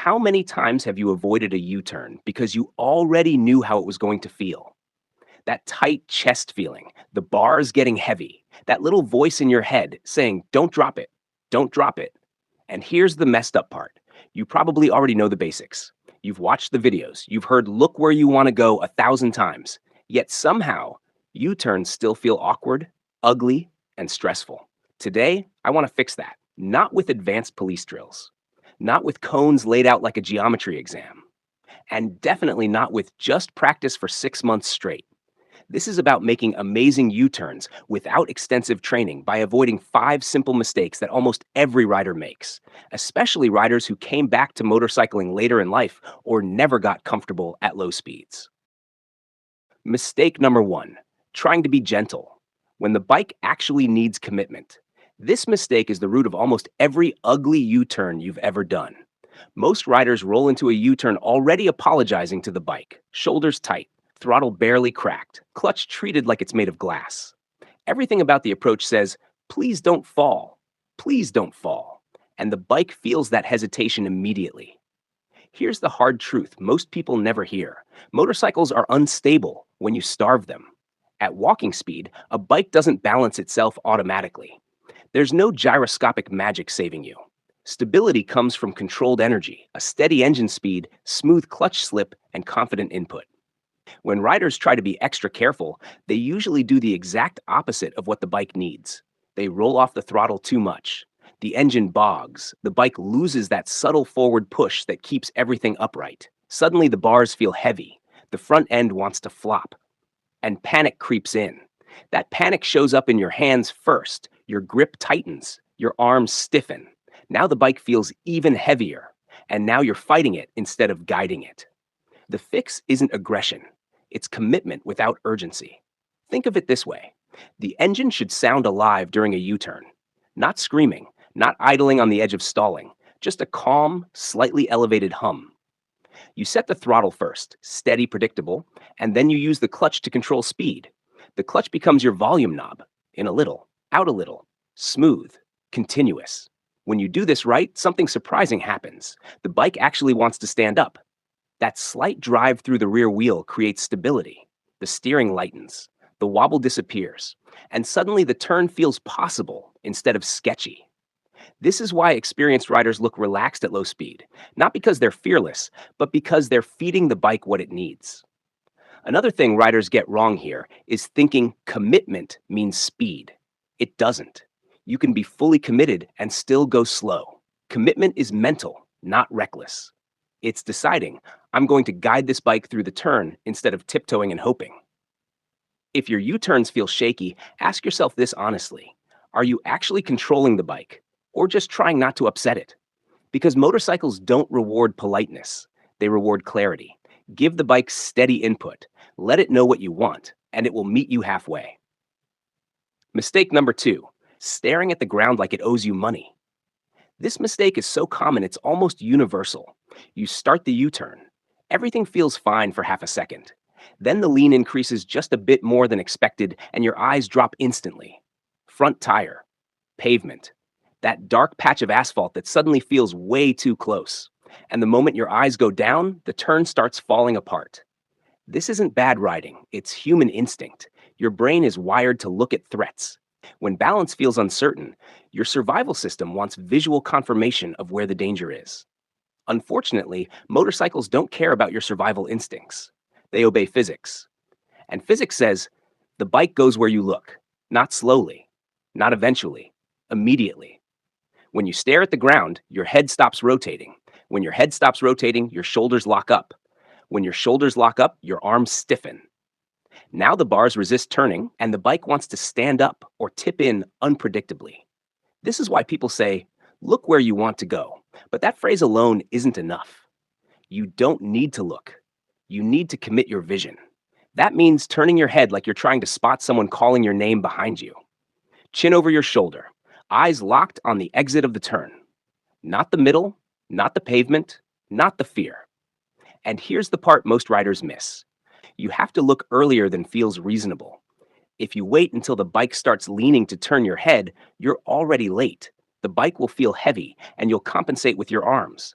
How many times have you avoided a U turn because you already knew how it was going to feel? That tight chest feeling, the bars getting heavy, that little voice in your head saying, don't drop it, don't drop it. And here's the messed up part. You probably already know the basics. You've watched the videos, you've heard look where you want to go 1,000 times. Yet somehow, U turns still feel awkward, ugly, and stressful. Today, I want to fix that. Not with advanced police drills, not with cones laid out like a geometry exam, and definitely not with just practice for 6 months straight. This is about making amazing U turns without extensive training by avoiding 5 simple mistakes that almost every rider makes, especially riders who came back to motorcycling later in life or never got comfortable at low speeds. Mistake number one, trying to be gentle when the bike actually needs commitment. This mistake is the root of almost every ugly U turn you've ever done. Most riders roll into a U turn already apologizing to the bike, shoulders tight, throttle barely cracked, clutch treated like it's made of glass. Everything about the approach says, please don't fall, please don't fall. And the bike feels that hesitation immediately. Here's the hard truth most people never hear. Motorcycles are unstable when you starve them. At walking speed, a bike doesn't balance itself automatically. There's no gyroscopic magic saving you. Stability comes from controlled energy, a steady engine speed, smooth clutch slip, and confident input. When riders try to be extra careful, they usually do the exact opposite of what the bike needs. They roll off the throttle too much. The engine bogs. The bike loses that subtle forward push that keeps everything upright. Suddenly, the bars feel heavy. The front end wants to flop. And panic creeps in. That panic shows up in your hands first. Your grip tightens. Your arms stiffen. Now the bike feels even heavier. And now you're fighting it instead of guiding it. The fix isn't aggression. It's commitment without urgency. Think of it this way. The engine should sound alive during a U-turn. Not screaming, not idling on the edge of stalling, just a calm, slightly elevated hum. You set the throttle first, steady, predictable, and then you use the clutch to control speed. The clutch becomes your volume knob, in a little, out a little, smooth, continuous. When you do this right, something surprising happens. The bike actually wants to stand up. That slight drive through the rear wheel creates stability. The steering lightens. The wobble disappears. And suddenly the turn feels possible instead of sketchy. This is why experienced riders look relaxed at low speed, not because they're fearless, but because they're feeding the bike what it needs. Another thing riders get wrong here is thinking commitment means speed. It doesn't. You can be fully committed and still go slow. Commitment is mental, not reckless. It's deciding, I'm going to guide this bike through the turn instead of tiptoeing and hoping. If your U-turns feel shaky, ask yourself this honestly. Are you actually controlling the bike, or just trying not to upset it? Because motorcycles don't reward politeness. They reward clarity. Give the bike steady input. Let it know what you want, and it will meet you halfway. Mistake number two, staring at the ground like it owes you money. This mistake is so common it's almost universal. You start the U-turn. Everything feels fine for half a second. Then the lean increases just a bit more than expected, and your eyes drop instantly. Front tire, pavement, that dark patch of asphalt that suddenly feels way too close. And the moment your eyes go down, the turn starts falling apart. This isn't bad riding, it's human instinct. Your brain is wired to look at threats. When balance feels uncertain, your survival system wants visual confirmation of where the danger is. Unfortunately, motorcycles don't care about your survival instincts. They obey physics. And physics says, the bike goes where you look, not slowly, not eventually, immediately. When you stare at the ground, your head stops rotating. When your head stops rotating, your shoulders lock up. When your shoulders lock up, your arms stiffen. Now the bars resist turning, and the bike wants to stand up or tip in unpredictably. This is why people say, look where you want to go. But that phrase alone isn't enough. You don't need to look. You need to commit your vision. That means turning your head like you're trying to spot someone calling your name behind you. Chin over your shoulder, eyes locked on the exit of the turn. Not the middle, not the pavement, not the fear. And here's the part most riders miss. You have to look earlier than feels reasonable. If you wait until the bike starts leaning to turn your head, you're already late. The bike will feel heavy, and you'll compensate with your arms.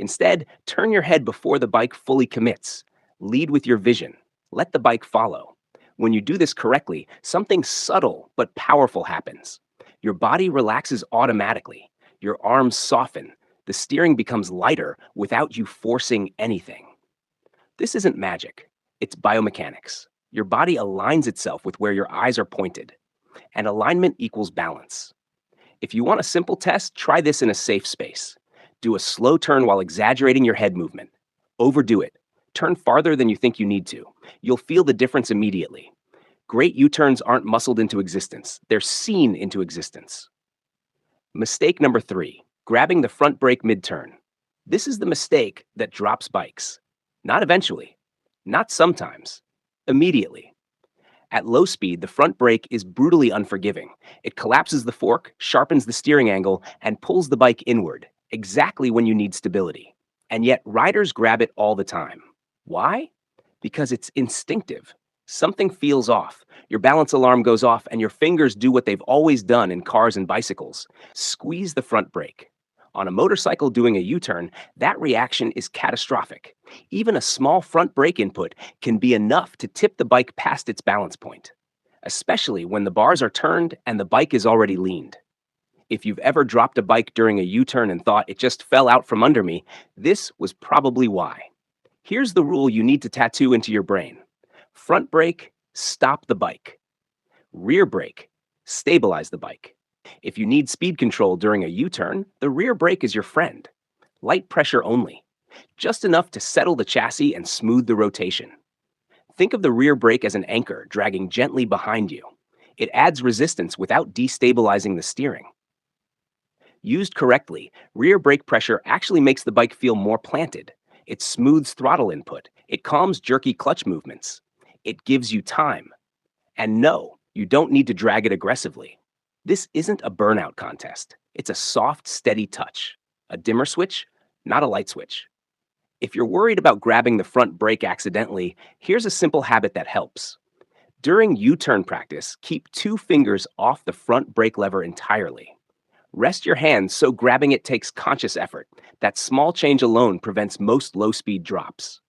Instead, turn your head before the bike fully commits. Lead with your vision. Let the bike follow. When you do this correctly, something subtle but powerful happens. Your body relaxes automatically. Your arms soften. The steering becomes lighter without you forcing anything. This isn't magic, it's biomechanics. Your body aligns itself with where your eyes are pointed, and alignment equals balance. If you want a simple test, try this in a safe space. Do a slow turn while exaggerating your head movement. Overdo it. Turn farther than you think you need to. You'll feel the difference immediately. Great U-turns aren't muscled into existence, they're seen into existence. Mistake number 3, grabbing the front brake mid-turn. This is the mistake that drops bikes. Not eventually, not sometimes, immediately. At low speed, the front brake is brutally unforgiving. It collapses the fork, sharpens the steering angle, and pulls the bike inward, exactly when you need stability. And yet, riders grab it all the time. Why? Because it's instinctive. Something feels off. Your balance alarm goes off, and your fingers do what they've always done in cars and bicycles: squeeze the front brake. On a motorcycle doing a U-turn, that reaction is catastrophic. Even a small front brake input can be enough to tip the bike past its balance point, especially when the bars are turned and the bike is already leaned. If you've ever dropped a bike during a U-turn and thought it just fell out from under me, this was probably why. Here's the rule you need to tattoo into your brain. Front brake, stop the bike. Rear brake, stabilize the bike. If you need speed control during a U-turn, the rear brake is your friend. Light pressure only, just enough to settle the chassis and smooth the rotation. Think of the rear brake as an anchor dragging gently behind you. It adds resistance without destabilizing the steering. Used correctly, rear brake pressure actually makes the bike feel more planted. It smooths throttle input. It calms jerky clutch movements. It gives you time. And no, you don't need to drag it aggressively. This isn't a burnout contest. It's a soft, steady touch. A dimmer switch, not a light switch. If you're worried about grabbing the front brake accidentally, here's a simple habit that helps. During U-turn practice, keep 2 fingers off the front brake lever entirely. Rest your hands so grabbing it takes conscious effort. That small change alone prevents most low-speed drops.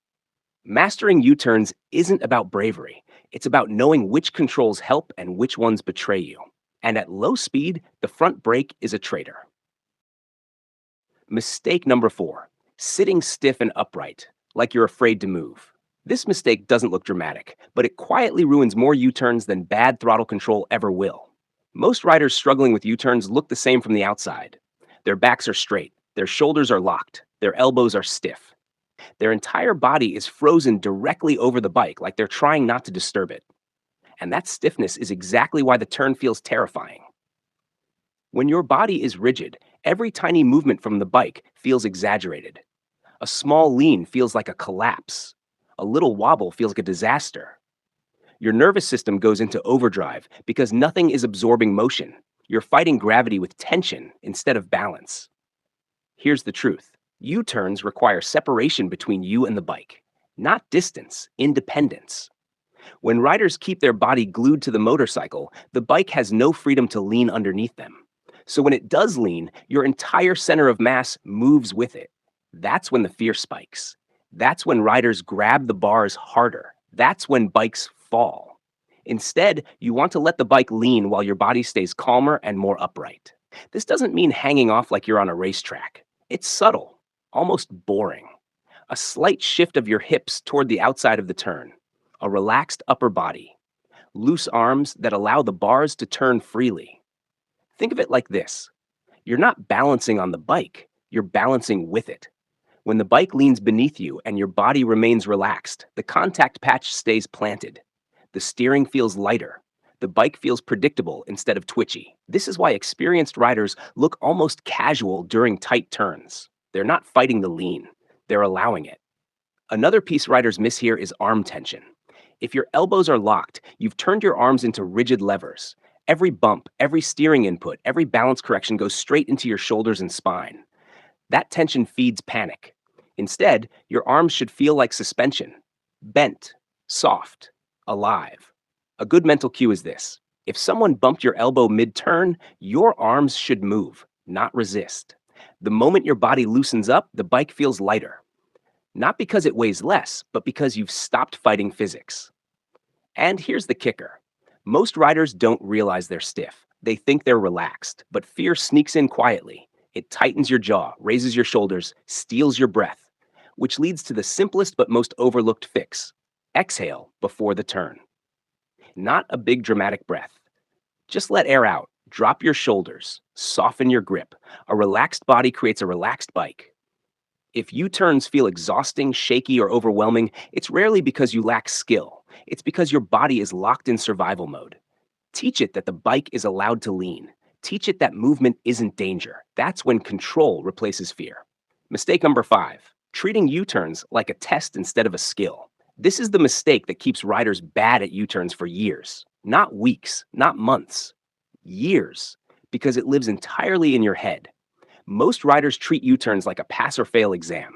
Mastering U-turns isn't about bravery. It's about knowing which controls help and which ones betray you. And at low speed, the front brake is a traitor. Mistake number 4, sitting stiff and upright, like you're afraid to move. This mistake doesn't look dramatic, but it quietly ruins more U-turns than bad throttle control ever will. Most riders struggling with U-turns look the same from the outside. Their backs are straight, their shoulders are locked, their elbows are stiff. Their entire body is frozen directly over the bike, like they're trying not to disturb it. And that stiffness is exactly why the turn feels terrifying. When your body is rigid, every tiny movement from the bike feels exaggerated. A small lean feels like a collapse. A little wobble feels like a disaster. Your nervous system goes into overdrive because nothing is absorbing motion. You're fighting gravity with tension instead of balance. Here's the truth. U-turns require separation between you and the bike, not distance, independence. When riders keep their body glued to the motorcycle, the bike has no freedom to lean underneath them. So when it does lean, your entire center of mass moves with it. That's when the fear spikes. That's when riders grab the bars harder. That's when bikes fall. Instead, you want to let the bike lean while your body stays calmer and more upright. This doesn't mean hanging off like you're on a racetrack. It's subtle, almost boring. A slight shift of your hips toward the outside of the turn. A relaxed upper body. Loose arms that allow the bars to turn freely. Think of it like this. You're not balancing on the bike, you're balancing with it. When the bike leans beneath you and your body remains relaxed, the contact patch stays planted. The steering feels lighter. The bike feels predictable instead of twitchy. This is why experienced riders look almost casual during tight turns. They're not fighting the lean, they're allowing it. Another piece riders miss here is arm tension. If your elbows are locked, you've turned your arms into rigid levers. Every bump, every steering input, every balance correction goes straight into your shoulders and spine. That tension feeds panic. Instead, your arms should feel like suspension. Bent, soft, alive. A good mental cue is this. If someone bumped your elbow mid-turn, your arms should move, not resist. The moment your body loosens up, the bike feels lighter. Not because it weighs less, but because you've stopped fighting physics. And here's the kicker: most riders don't realize they're stiff. They think they're relaxed, but fear sneaks in quietly. It tightens your jaw, raises your shoulders, steals your breath, which leads to the simplest but most overlooked fix: exhale before the turn. Not a big dramatic breath. Just let air out, drop your shoulders, soften your grip. A relaxed body creates a relaxed bike. If U turns feel exhausting, shaky, or overwhelming, it's rarely because you lack skill. It's because your body is locked in survival mode. Teach it that the bike is allowed to lean. Teach it that movement isn't danger. That's when control replaces fear. Mistake number 5: treating U turns like a test instead of a skill. This is the mistake that keeps riders bad at U turns for years. Not weeks, not months, years, because it lives entirely in your head. Most riders treat U turns like a pass or fail exam.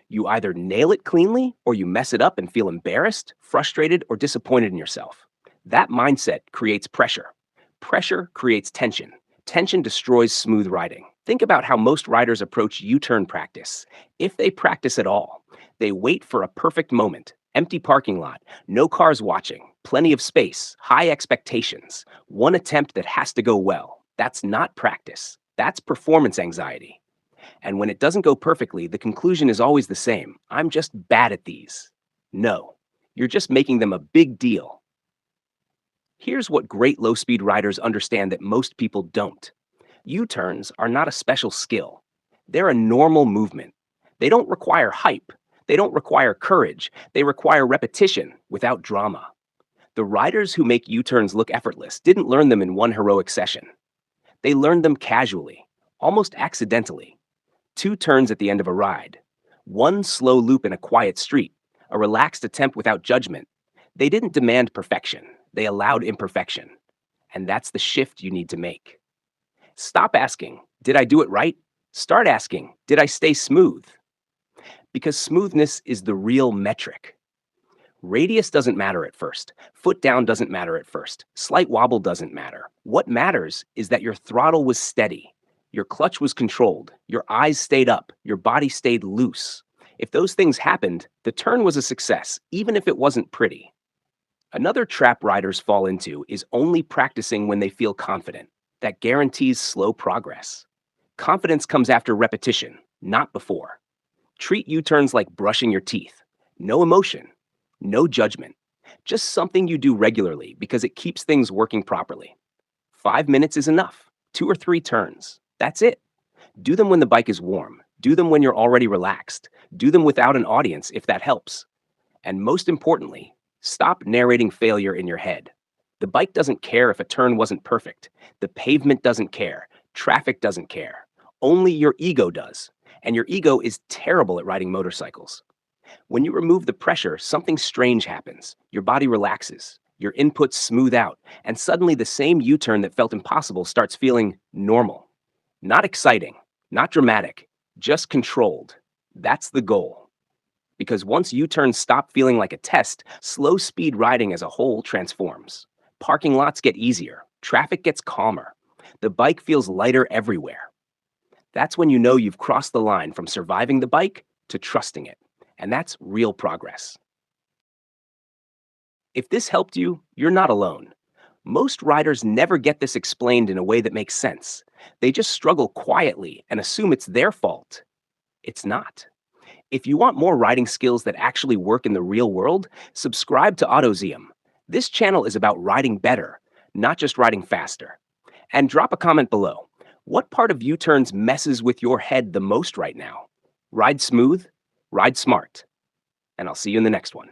You either nail it cleanly or you mess it up and feel embarrassed, frustrated, or disappointed in yourself. That mindset creates pressure. Pressure creates tension. Tension destroys smooth riding. Think about how most riders approach U turn practice. If they practice at all, they wait for a perfect moment: empty parking lot, no cars watching, plenty of space, high expectations, one attempt that has to go well. That's not practice. That's performance anxiety. And when it doesn't go perfectly, the conclusion is always the same: I'm just bad at these. No, you're just making them a big deal. Here's what great low speed riders understand that most people don't: U turns are not a special skill, they're a normal movement. They don't require hype, they don't require courage, they require repetition without drama. The riders who make U turns look effortless didn't learn them in one heroic session. They learned them casually, almost accidentally. 2 turns at the end of a ride, one slow loop in a quiet street, a relaxed attempt without judgment. They didn't demand perfection, they allowed imperfection. And that's the shift you need to make. Stop asking, did I do it right? Start asking, did I stay smooth? Because smoothness is the real metric. Radius doesn't matter at first. Foot down doesn't matter at first. Slight wobble doesn't matter. What matters is that your throttle was steady, your clutch was controlled, your eyes stayed up, your body stayed loose. If those things happened, the turn was a success, even if it wasn't pretty. Another trap riders fall into is only practicing when they feel confident. That guarantees slow progress. Confidence comes after repetition, not before. Treat U turns like brushing your teeth: no emotion, no judgment, just something you do regularly because it keeps things working properly. 5 minutes is enough, 2 or 3 turns. That's it. Do them when the bike is warm. Do them when you're already relaxed. Do them without an audience if that helps. And most importantly, stop narrating failure in your head. The bike doesn't care if a turn wasn't perfect. The pavement doesn't care. Traffic doesn't care. Only your ego does. And your ego is terrible at riding motorcycles. When you remove the pressure, something strange happens. Your body relaxes, your inputs smooth out, and suddenly the same U turn that felt impossible starts feeling normal. Not exciting, not dramatic, just controlled. That's the goal. Because once U turns stop feeling like a test, slow speed riding as a whole transforms. Parking lots get easier, traffic gets calmer, the bike feels lighter everywhere. That's when you know you've crossed the line from surviving the bike to trusting it. And that's real progress. If this helped you, you're not alone. Most riders never get this explained in a way that makes sense. They just struggle quietly and assume it's their fault. It's not. If you want more riding skills that actually work in the real world, subscribe to Autozium. This channel is about riding better, not just riding faster. And drop a comment below. What part of U-turns messes with your head the most right now? Ride smooth, ride smart. And I'll see you in the next one.